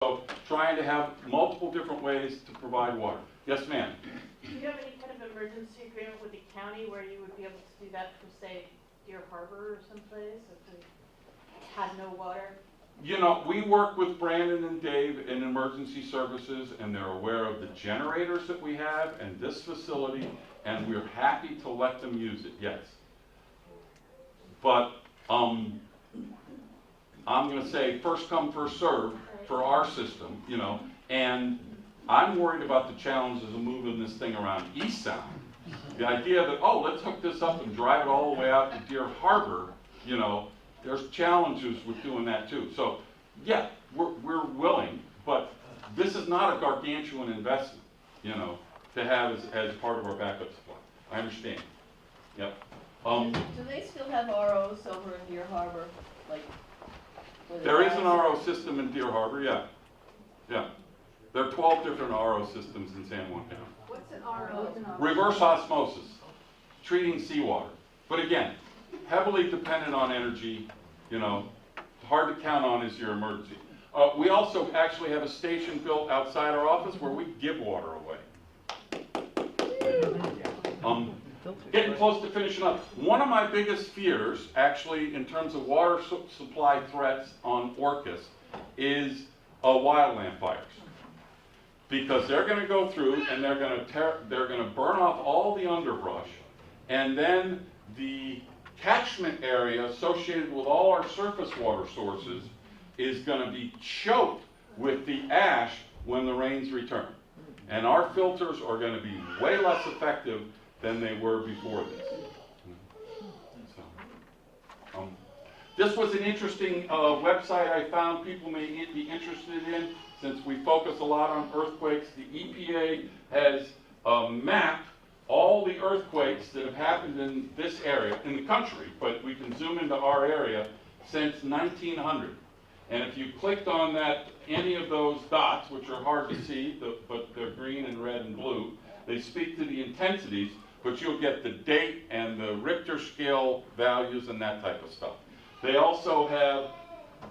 So trying to have multiple different ways to provide water. Yes, ma'am? Do you have any kind of emergency agreement with the county where you would be able to do that for, say, Deer Harbor or someplace if we had no water? You know, we work with Brandon and Dave in emergency services, and they're aware of the generators that we have and this facility, and we're happy to let them use it, yes. But I'm going to say first come, first serve for our system, you know, and I'm worried about the challenges of moving this thing around Eastsound. The idea that, oh, let's hook this up and drive it all the way out to Deer Harbor, you know, there's challenges with doing that too. So, yeah, we're willing, but this is not a gargantuan investment, you know, to have as part of our backup supply. I understand. Yep. Do they still have ROs over in Deer Harbor? Like, there is an RO system in Deer Harbor, yeah. Yeah. There are 12 different RO systems in San Juan County. What's an RO? Reverse osmosis, treating seawater. But again, heavily dependent on energy, you know, hard to count on as your emergency. We also actually have a station built outside our office where we give water away. Getting close to finishing up. One of my biggest fears, actually, in terms of water supply threats on Orcas, is wildland fires. Because they're going to go through and they're going to burn off all the underbrush, and then the catchment area associated with all our surface water sources is going to be choked with the ash when the rains return. And our filters are going to be way less effective than they were before this. So, this was an interesting website I found people may be interested in. Since we focus a lot on earthquakes, the EPA has mapped all the earthquakes that have happened in this area, in the country, but we can zoom into our area, since 1900. And if you clicked on that, any of those dots, which are hard to see, but they're green and red and blue, they speak to the intensities, but you'll get the date and the Richter scale values and that type of stuff. They also have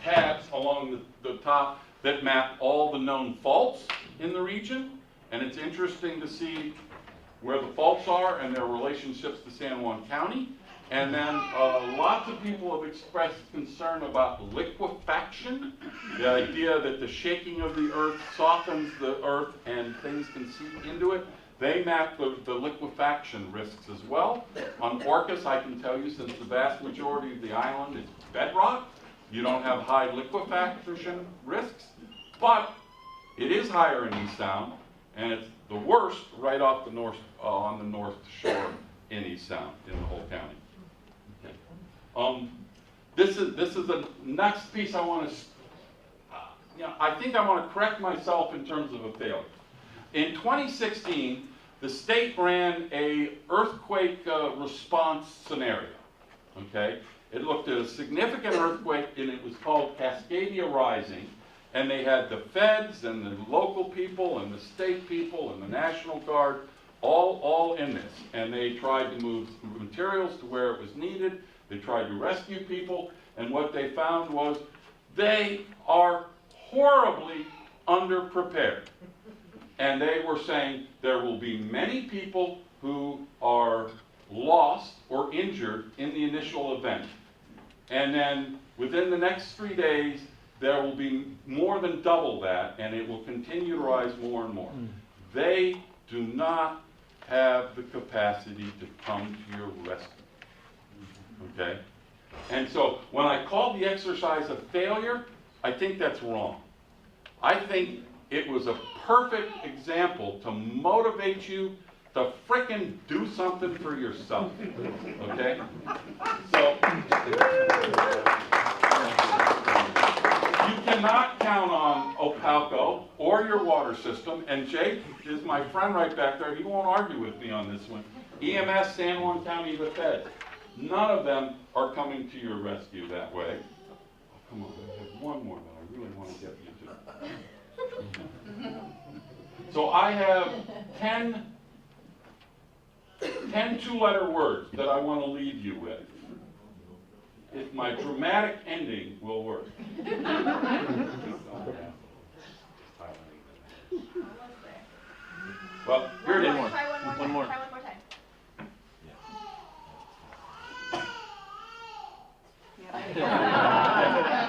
tabs along the top that map all the known faults in the region, and it's interesting to see where the faults are and their relationships to San Juan County. And then lots of people have expressed concern about liquefaction, the idea that the shaking of the earth softens the earth and things can seep into it. They map the liquefaction risks as well. On Orcas, I can tell you, since the vast majority of the island is bedrock, you don't have high liquefaction risks, but it is higher in Eastsound, and it's the worst right off the north, on the north shore in Eastsound, in the whole county. Okay. This is the next piece I want to, I think I want to correct myself in terms of a failure. In 2016, the state ran a earthquake response scenario. Okay. It looked at a significant earthquake, and it was called Cascadia Rising, and they had the feds and the local people and the state people and the National Guard all in this, and they tried to move materials to where it was needed. They tried to rescue people, and what they found was they are horribly underprepared. And they were saying there will be many people who are lost or injured in the initial event. And then within the next 3 days, there will be more than double that, and it will continue to rise more and more. They do not have the capacity to come to your rescue. Okay? And so when I call the exercise a failure, I think that's wrong. I think it was a perfect example to motivate you to frickin' do something for yourself. Okay? So, you cannot count on Opalco or your water system, and Jake is my friend right back there. He won't argue with me on this one. EMS, San Juan County, the feds. None of them are coming to your rescue that way. Oh, come on, I have one more that I really want to get you to. So I have 10 two-letter words that I want to leave you with. If my dramatic ending will work. Well, here it is. Try one more time. One more. Try one more time.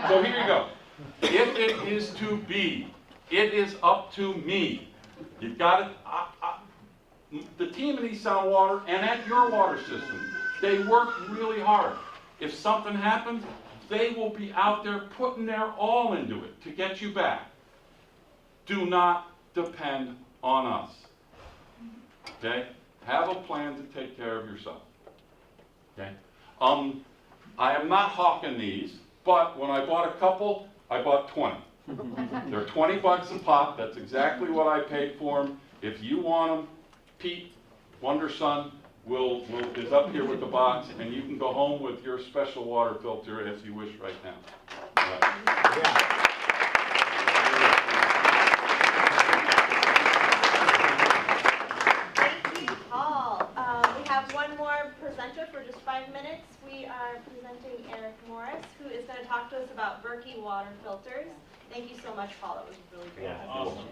So here you go. If it is to be, it is up to me. You've got it. The team at Eastsound Water and at your water system, they work really hard. If something happens, they will be out there putting their all into it to get you back. Do not depend on us. Okay? Have a plan to take care of yourself. Okay? I am not hawking these, but when I bought a couple, I bought 20. They're 20 bucks a pop. That's exactly what I paid for them. If you want them, Pete, Wonder Son, is up here with the box, and you can go home with your special water filter as you wish right now. Thank you, Paul. We have one more presenter for just 5 minutes. We are presenting Eric Morris, who is going to talk to us about Berkey water filters. Thank you so much, Paul. That was a really great presentation.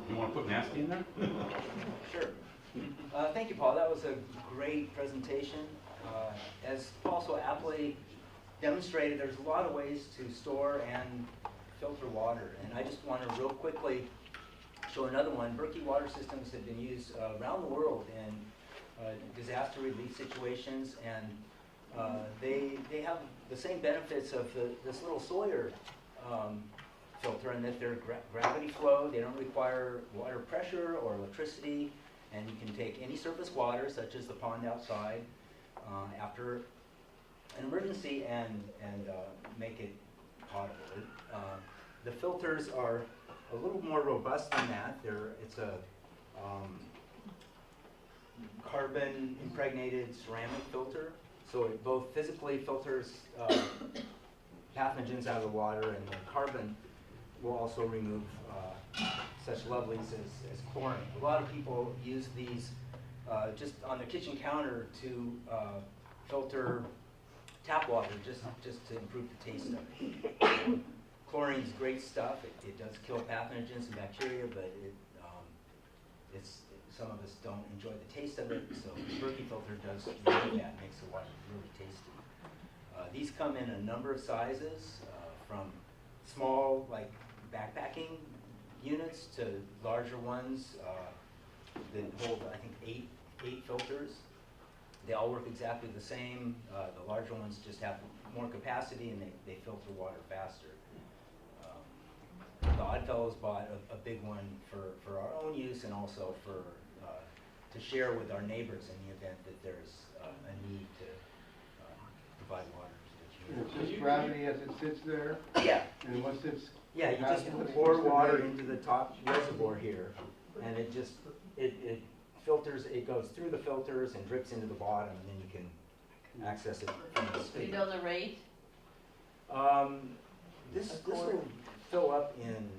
You want to put nasty in there? Sure. Thank you, Paul. That was a great presentation. As Paul so aptly demonstrated, there's a lot of ways to store and filter water. And I just want to real quickly show another one. Berkey water systems have been used around the world in disaster relief situations, and they have the same benefits of this little Sawyer filter, in that they're gravity flow. They don't require water pressure or electricity, and you can take any surface water, such as the pond outside, after an emergency and make it potable. The filters are a little more robust than that. It's a carbon impregnated ceramic filter, so it both physically filters pathogens out of the water, and the carbon will also remove such lovelies as chlorine. A lot of people use these just on the kitchen counter to filter tap water, just to improve the taste of it. Chlorine's great stuff. It does kill pathogens and bacteria, but some of us don't enjoy the taste of it, so the Berkey filter does remove that, makes the water really tasty. These come in a number of sizes, from small, like backpacking units, to larger ones that hold, I think, eight filters. They all work exactly the same. The larger ones just have more capacity, and they filter water faster. The Oddfellows bought a big one for our own use, and also to share with our neighbors in the event that there's a need to provide water to the It's community. just gravity as it sits there, Yeah, and once it's... yeah. You just pour water into the top reservoir here, and it filters. It goes through the filters and drips into the bottom, and then you can access it from the Do you spigot. know the rate? This will fill up in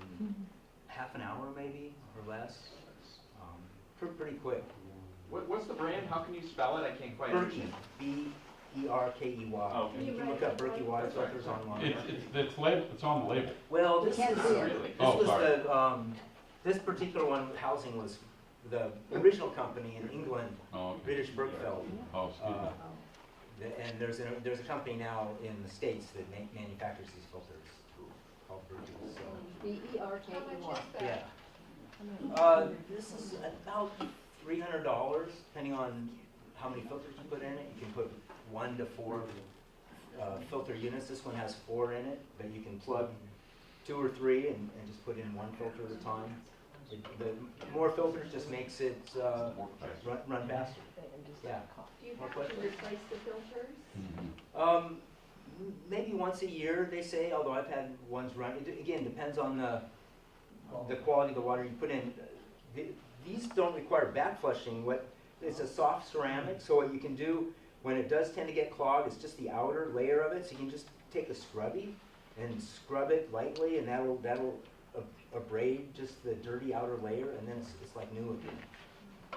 half an hour, maybe, or less. Pretty quick. What's the brand? How can you spell it? I can't quite Berkey, understand. B-E-R-K-E-Y. Oh, okay. You can look up Berkey water filters online. It's on the label. Well, this Can't is see it. Really? Oh, this was sorry. this particular one, housing, was the original company in England, Oh, okay. British Brookfield. Oh, excuse me. And there's a company now in the States that manufactures these filters called Berkey. So, B-E-R-K-E-Y. yeah. This is about $300, depending on how many filters you put in it. You can put 1 to 4 filter units. This one has 4 in it, but you can plug 2 or 3 and just put in 1 filter at a time. The more filters just makes it run faster. Yeah. Do you More have to questions? replace the filters? Maybe once a year, they say, although I've had ones run. It again depends on the quality of the water you put in. These don't require back flushing. It's a soft ceramic, so what you can do when it does tend to get clogged, it's just the outer layer of it. So you can just take a scrubby and scrub it lightly, and that'll abrade just the dirty outer layer, and then it's like new again.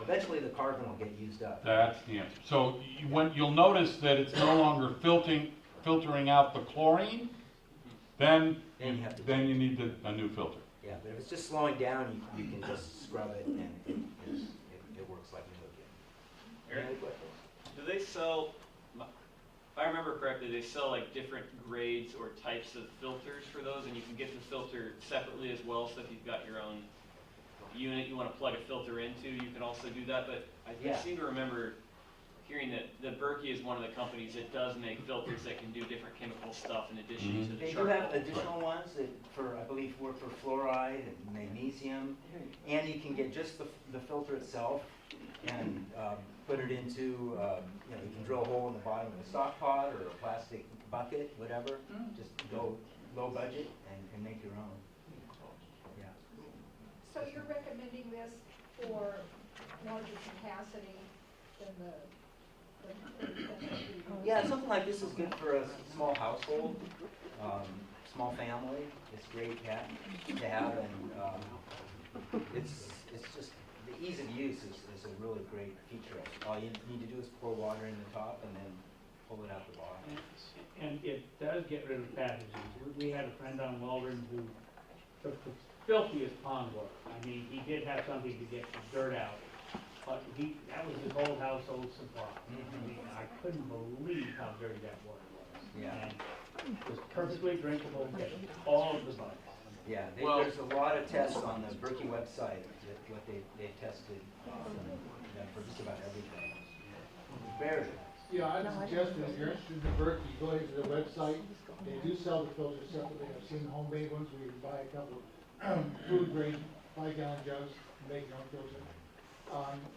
eventually the carbon will get used up. That's the answer. So you'll notice that it's no longer filtering out the chlorine, then Then you have to then you need a new filter. Yeah, but if it's just slowing down, you can just scrub it and it works like new again. Eric? Any questions? Do they sell, if I remember correctly, they sell like different grades or types of filters for those, and you can get the filter separately as well, so if you've got your own unit you want to plug a filter into, you can also do that, but I Yeah. seem to remember hearing that Berkey is one of the companies that does make filters that can do different chemical stuff in addition to the They do charcoal. have additional ones that I believe, work for fluoride and magnesium, and you can get just the filter itself and put it into, you can drill a hole in the bottom of a stock pot or a plastic bucket, whatever. Just go low budget and make your own. Yeah. So you're recommending this for larger capacity than the Yeah, something like this is good for a small household, small family. It's great to have, and it's just the ease of use is a really great feature. All you need to do is pour water in the top and then pull it out the bottom. And it does get rid of pathogens. We had a friend on Waldron who took the filthiest pond water. I mean, he did have something to get the dirt out, but that was his whole household supply. I mean, I couldn't believe how dirty that water was. Yeah. And it was perfectly drinkable, get all of the bugs. Yeah, Well- there's a lot of tests on the Berkey website that what they've tested for just about everything. Very good. Yeah, I'd suggest that if you're interested in Berkey, go ahead to the website. They do sell the filters separately. I've seen homemade ones where you can buy a couple of food grade 5-gallon jugs and make your own filter.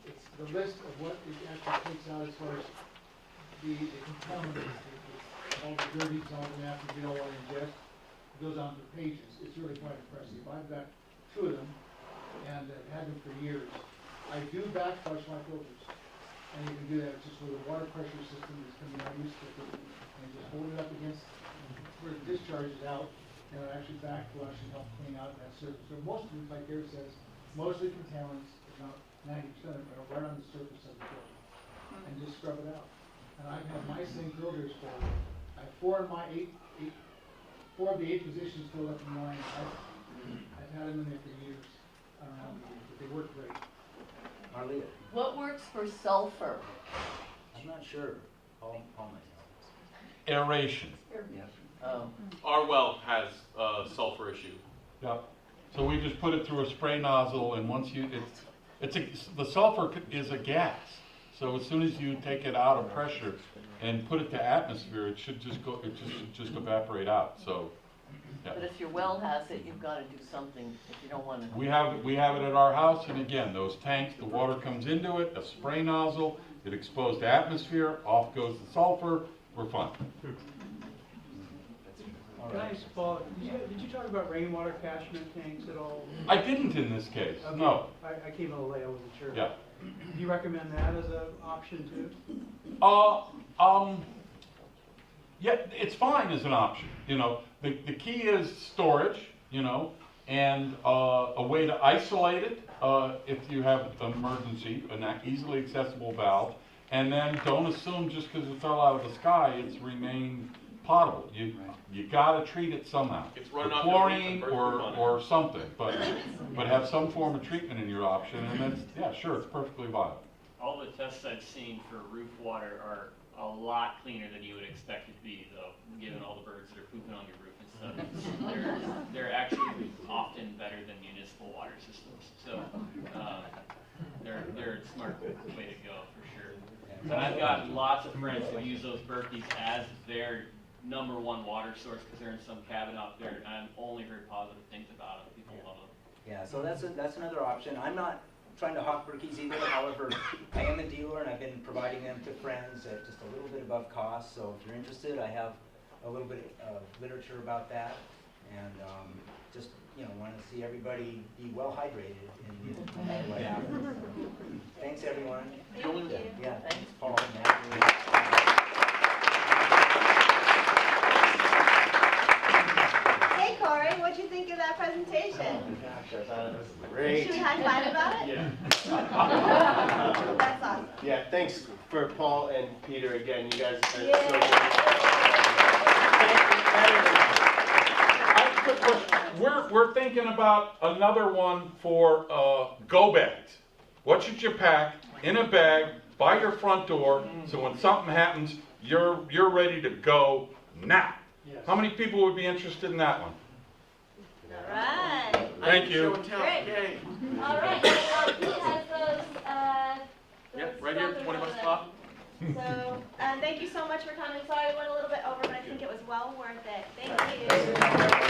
It's the list of what it actually takes out as far as the contaminants, all the dirties, all the napkins you don't want to ingest. It goes on for pages. It's really quite impressive. I've got 2 of them and I've had them for years. I do back flush my filters. And you can do that just with a water pressure system that's coming out of your sticker, and just hold it up against where it discharges out, and it'll actually back flush and help clean out that surface. So most of it, like Gary says, mostly contaminants, about 90% of them are right on the surface of the filter. And just scrub it out. And I've had my same filters for, I have 4 of my 4 of the 8 positions filled up in mine. I've had them in there for years. I don't know how many years, but they work great. Marlita, What works for sulfur? I'm not sure. Paul might know. Aeration. Our well has a sulfur issue. Yeah. So we just put it through a spray nozzle, and once the sulfur is a gas. So as soon as you take it out of pressure and put it to atmosphere, it should just just evaporate out. So, yeah. But if your well has it, you've got to do something if you don't want to. We have it at our house, and again, those tanks, the water comes into it, a spray nozzle, it exposed to atmosphere, off goes the sulfur, we're fine. All Can I right. ask Paul, did you talk about rainwater catchment tanks at all? I didn't in this case, no. I came a little late, I wasn't sure. Yeah. Do you recommend that as an option too? Yeah, it's fine as an option, The key is storage, and a way to isolate it if you have an emergency, an easily accessible valve. And then don't assume just because it fell out of the sky, it's remained potable. You gotta treat it somehow. It's running With off your chlorine roof and birds on it. or something, but have some form of treatment in your option, and that's, yeah, sure, it's perfectly viable. All the tests I've seen for roof water are a lot cleaner than you would expect it to be, though, given all the birds that are pooping on your roof and stuff. They're actually often better than municipal water systems. So they're a smart way to go for sure. And I've got lots of friends who use those Berkeys as their #1 water source because they're in some cabin out there, and I've only heard positive things about them. People love them. Yeah, so that's another option. I'm not trying to hawk Berkeys either. However, I am a dealer and I've been providing them to friends at just a little bit above cost. So if you're interested, I have a little bit of literature about that, and just want to see everybody be well hydrated in no matter what happens. So, thanks everyone. Thank you. Yeah, thanks Paul. Natalie. Hey Corey, what'd you think of that presentation? Gosh, I thought it was Should great. we high five about it? Yeah. thanks for Paul and Peter again. You guys are so Yeah. good. I have a quick question. We're thinking about another one for go bags. What should you pack in a bag by your front door so when something happens, you're ready to go now? Yes. How many people would be interested in that one? All right. Thank you. Great. Yay. All right. Who has those? Yep, right here, filters 20 over bucks there? pop. So, thank you so much for coming. Sorry we went a little bit over, but I think it was well worth it. Thank you.